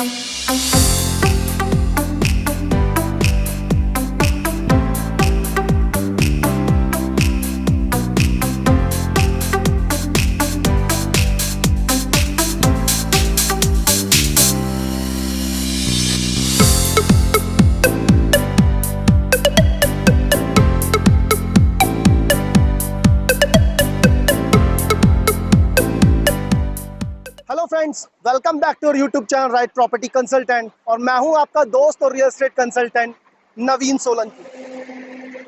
Hello friends, welcome back to YouTube channel right property consultant. और मैं हूं आपका दोस्त और real estate consultant Naveen Solanki.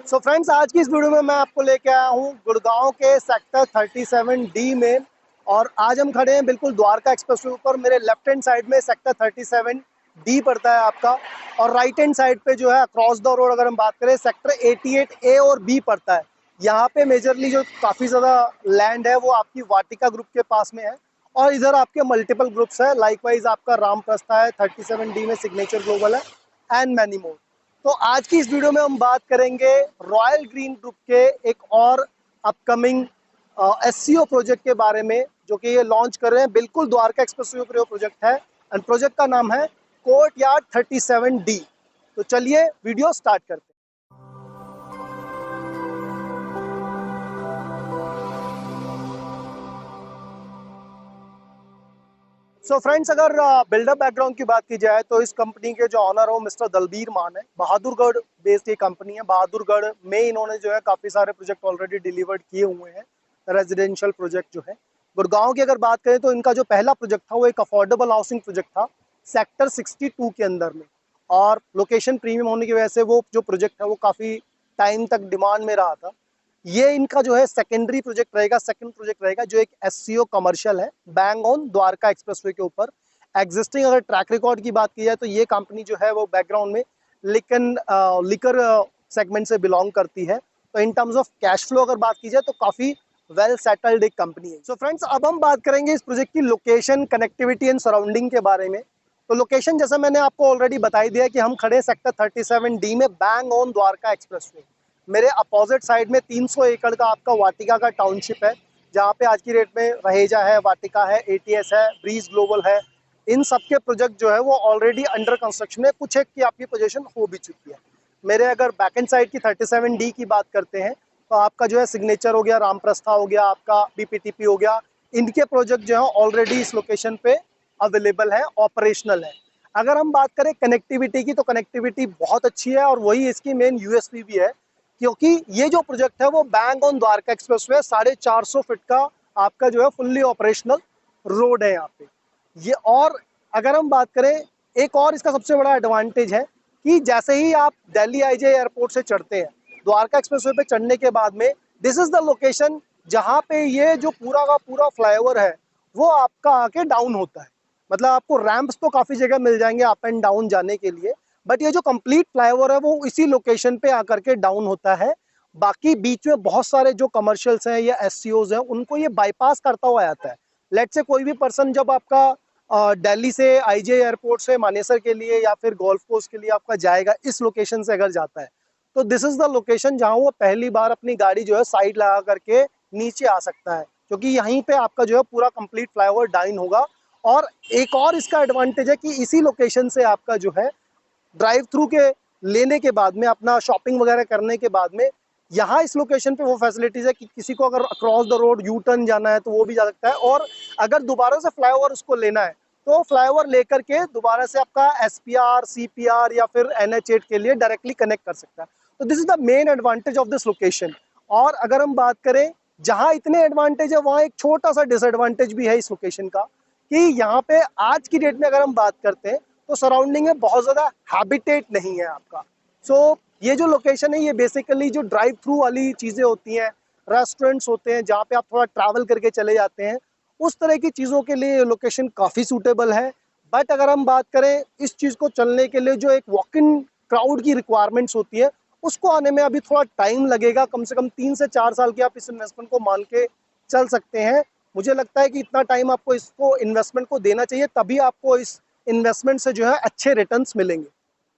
So friends, आज की इस वीडियो में मैं आपको लेके आया हूं गुड़गांव के सेक्टर 37D में। और आज हम खड़े हैं बिल्कुल द्वारका एक्सप्रेस वे ऊपर। मेरे लेफ्ट हैंड साइड में सेक्टर 37D पड़ता है आपका, और राइट हैंड साइड पे जो है अक्रॉस द रोड अगर हम बात करें सेक्टर 88A और B पड़ता है। यहाँ पे मेजरली जो काफ़ी ज़्यादा लैंड है वो आपकी वाटिका ग्रुप के पास में है, और इधर आपके मल्टीपल ग्रुप्स है। लाइकवाइज आपका रामप्रस्था है, 37D में सिग्नेचर ग्लोबल है, एंड मैनी मोर। तो आज की इस वीडियो में हम बात करेंगे रॉयल ग्रीन ग्रुप के एक और अपकमिंग एससीओ प्रोजेक्ट के बारे में, जो कि ये लॉन्च कर रहे हैं बिल्कुल द्वारका एक्सप्रेसवे पर प्रोजेक्ट है। एंड प्रोजेक्ट का नाम है कोर्टयार्ड 37D। तो चलिए वीडियो स्टार्ट करते हैं। सो फ्रेंड्स, अगर बिल्डर बैकग्राउंड की बात की जाए तो इस कंपनी के जो ऑनर हो मिस्टर दलबीर मान है। बहादुरगढ़ बेस्ड ये कंपनी है। बहादुरगढ़ में इन्होंने जो है काफ़ी सारे प्रोजेक्ट ऑलरेडी डिलीवर्ड किए हुए हैं, रेजिडेंशियल प्रोजेक्ट जो है। गुड़गांव की अगर बात करें तो इनका जो पहला प्रोजेक्ट था वो एक अफोर्डेबल हाउसिंग प्रोजेक्ट था सेक्टर 62 के अंदर में। और लोकेशन प्रीमियम होने की वजह से वो जो प्रोजेक्ट है वो काफ़ी टाइम तक डिमांड में रहा था। ये इनका जो है सेकेंडरी प्रोजेक्ट रहेगा, सेकंड प्रोजेक्ट रहेगा, जो एक एससीओ कमर्शियल है बैंग ऑन द्वारका एक्सप्रेसवे के ऊपर। एग्जिस्टिंग अगर ट्रैक रिकॉर्ड की बात की जाए तो ये कंपनी जो है वो बैकग्राउंड में लिकर सेगमेंट से बिलोंग करती है। तो in terms of cash flow अगर बात की जाए तो काफ़ी वेल सेटल्ड एक कंपनी है। सो फ्रेंड्स, अब हम बात करेंगे इस प्रोजेक्ट की लोकेशन, कनेक्टिविटी एंड सराउंडिंग के बारे में। तो लोकेशन जैसा मैंने आपको ऑलरेडी बताई दिया कि हम खड़े सेक्टर 37D में बैंग ऑन द्वारका एक्सप्रेसवे। मेरे अपोजिट साइड में 300 एकड़ का आपका वाटिका का टाउनशिप है, जहाँ पे आज की डेट में रहेजा है, वाटिका है, एटीएस है, ब्रीज ग्लोबल है। इन सब के प्रोजेक्ट जो है वो ऑलरेडी अंडर कंस्ट्रक्शन है, कुछ एक की आपकी पोजीशन हो भी चुकी है। मेरे अगर बैक एंड साइड की 37D की बात करते हैं तो आपका जो है सिग्नेचर हो गया, रामप्रस्था हो गया, आपका बीपीटीपी हो गया। इनके प्रोजेक्ट जो है ऑलरेडी इस लोकेशन पे अवेलेबल है, ऑपरेशनल है। अगर हम बात करें कनेक्टिविटी की तो कनेक्टिविटी बहुत अच्छी है, और वही इसकी मेन यूएसपी भी है, क्योंकि ये जो प्रोजेक्ट है वो bang on Dwarka expressway 450 feet का आपका जो है फुल्ली ऑपरेशनल रोड है यहाँ पे ये। और अगर हम बात करें, एक और इसका सबसे बड़ा एडवांटेज है कि जैसे ही आप दिल्ली आईजे एयरपोर्ट से चढ़ते हैं, द्वारका एक्सप्रेसवे पे चढ़ने के बाद में दिस इज द लोकेशन जहाँ पे ये जो पूरा का पूरा फ्लाईओवर है वो आपका आके डाउन होता है। मतलब आपको रैंप्स तो काफ़ी जगह मिल जाएंगे अप एंड डाउन जाने के लिए, बट ये जो कंप्लीट फ्लाईओवर है वो इसी लोकेशन पे आकर के डाउन होता है। बाकी बीच में बहुत सारे जो कमर्शियल्स हैं या एससीओज हैं उनको ये बाईपास करता हुआ आता है। लेट से कोई भी पर्सन जब आपका दिल्ली से आईजे एयरपोर्ट से मानेसर के लिए या फिर गोल्फ कोर्स के लिए आपका जाएगा, इस लोकेशन से अगर जाता है तो दिस इज द लोकेशन जहाँ वो पहली बार अपनी गाड़ी जो है साइड लगा करके नीचे आ सकता है, क्योंकि यहीं पे आपका जो है पूरा कंप्लीट फ्लाईओवर डाउन होगा। और एक और इसका एडवांटेज है कि इसी लोकेशन से आपका जो है ड्राइव थ्रू के लेने के बाद में, अपना शॉपिंग वगैरह करने के बाद में, यहाँ इस लोकेशन पे वो फैसिलिटीज़ है कि किसी को अगर across the road U turn जाना है तो वो भी जा सकता है। और अगर दोबारा से फ्लाईओवर उसको लेना है तो फ्लाईओवर लेकर के दोबारा से आपका एसपीआर, सीपीआर या फिर एनएच8 के लिए डायरेक्टली कनेक्ट कर सकता है। तो this is the main advantage of this location. और अगर हम बात करें, जहाँ इतने एडवांटेज है वहाँ एक छोटा सा डिसएडवांटेज भी है इस लोकेशन का, कि यहाँ पे आज की डेट में अगर हम बात करते हैं तो सराउंडिंग में बहुत ज़्यादा हैबिटेट नहीं है आपका। सो ये जो लोकेशन है ये बेसिकली जो ड्राइव थ्रू वाली चीज़ें होती हैं, रेस्टोरेंट्स होते हैं जहाँ पे आप थोड़ा ट्रैवल करके चले जाते हैं, उस तरह की चीज़ों के लिए लोकेशन काफ़ी सूटेबल है। बट अगर हम बात करें इस चीज़ को चलने के लिए जो एक वॉक इन क्राउड की रिक्वायरमेंट्स होती है, उसको आने में अभी थोड़ा टाइम लगेगा। कम से कम 3 से 4 साल की आप इस इन्वेस्टमेंट को मान के चल सकते हैं। मुझे लगता है कि इतना टाइम आपको इसको इन्वेस्टमेंट को देना चाहिए, तभी आपको इस इन्वेस्टमेंट से जो है अच्छे रिटर्न्स मिलेंगे।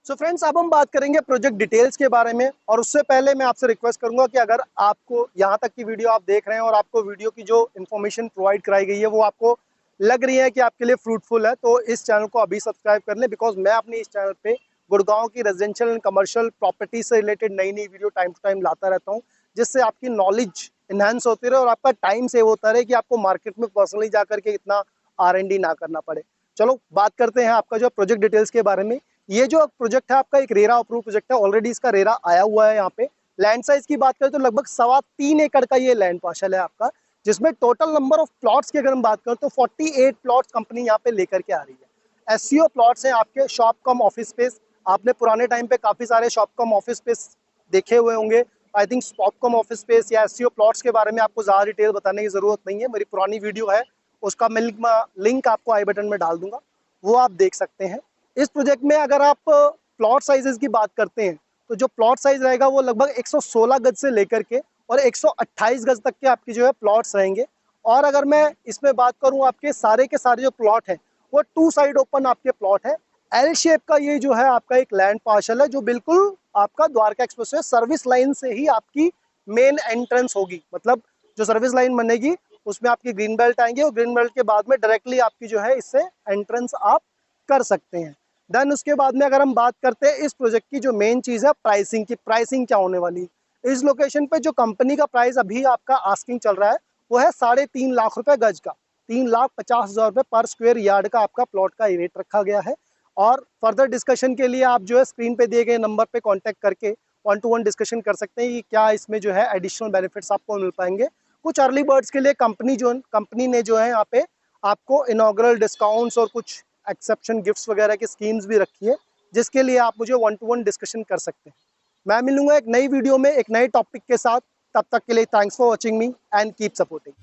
सो फ्रेंड्स, अब हम बात करेंगे प्रोजेक्ट डिटेल्स के बारे में, और उससे पहले मैं आपसे रिक्वेस्ट करूंगा कि अगर आपको यहाँ तक की वीडियो आप देख रहे हैं और आपको वीडियो की जो इन्फॉर्मेशन प्रोवाइड कराई गई है वो आपको लग रही है कि आपके लिए फ्रूटफुल है, तो इस चैनल को अभी सब्सक्राइब कर लें, बिकॉज मैं अपने इस चैनल पे गुड़गांव की रेजिडेंशियल एंड कमर्शियल प्रॉपर्टी से रिलेटेड नई नई वीडियो टाइम टू टाइम लाता रहता हूँ, जिससे आपकी नॉलेज इन्हांस होती रहे और आपका टाइम सेव होता रहे कि आपको मार्केट में पर्सनली जाकर के इतना R&D ना करना पड़े। चलो बात करते हैं आपका जो प्रोजेक्ट डिटेल्स के बारे में। ये जो प्रोजेक्ट है आपका एक रेरा अप्रूव प्रोजेक्ट है, ऑलरेडी इसका रेरा आया हुआ है यहाँ पे। लैंड साइज की बात करें तो लगभग 3.25 एकड़ का ये लैंड पार्शल है आपका, जिसमें टोटल नंबर ऑफ प्लॉट्स की अगर हम बात करें तो 48 प्लॉट्स कंपनी यहाँ पे लेकर के आ रही है। SCO प्लॉट्स हैं आपके, शॉप कम ऑफिस स्पेस। आपने पुराने टाइम पे काफी सारे शॉप कम ऑफिस स्पेस देखे हुए होंगे। I think shop come office space या SCO प्लॉट्स के बारे में आपको ज्यादा डिटेल बताने की जरूरत नहीं है, मेरी पुरानी वीडियो है, उसका मैं लिंक आपको आई बटन में डाल दूंगा, वो आप देख सकते हैं। इस प्रोजेक्ट में अगर आप प्लॉट साइजेस की बात करते हैं तो जो प्लॉट साइज रहेगा वो लगभग 116 गज से लेकर के और 128 गज तक के आपकी जो है प्लॉट्स रहेंगे। और अगर मैं इसमें बात करूं, आपके सारे के सारे जो प्लॉट हैं वो 2 साइड ओपन आपके प्लॉट है। L शेप का ये जो है आपका एक लैंड पार्शल है, जो बिल्कुल आपका द्वारका एक्सप्रेसवे सर्विस लाइन से ही आपकी मेन एंट्रेंस होगी। मतलब जो सर्विस लाइन बनेगी उसमें आपकी ग्रीन बेल्ट आएंगे और ग्रीन बेल्ट के बाद में डायरेक्टली आपकी जो है इससे एंट्रेंस आप कर सकते हैं। देन उसके बाद में अगर हम बात करते हैं इस प्रोजेक्ट की जो मेन चीज़ है प्राइसिंग की, प्राइसिंग क्या होने वाली। इस लोकेशन पे जो कंपनी का प्राइस अभी आपका आस्किंग चल रहा है वो है 3.5 लाख रुपए गज का, 3,50,000 रुपए पर स्क्वायर यार्ड का आपका प्लॉट का रेट रखा गया है। और फर्दर डिस्कशन के लिए आप जो है स्क्रीन पे दिए गए नंबर पे कांटेक्ट करके 1-to-1 डिस्कशन कर सकते हैं कि क्या इसमें जो है एडिशनल बेनिफिट्स आपको मिल पाएंगे। कुछ अर्ली बर्ड्स के लिए कंपनी ने जो है यहाँ पे आपको इनॉग्रल डिस्काउंट्स और कुछ एक्सेप्शन गिफ्ट्स वगैरह की स्कीम्स भी रखी है, जिसके लिए आप मुझे 1-to-1 डिस्कशन कर सकते हैं। मैं मिलूंगा एक नई वीडियो में एक नए टॉपिक के साथ, तब तक के लिए thanks for watching me and keep supporting.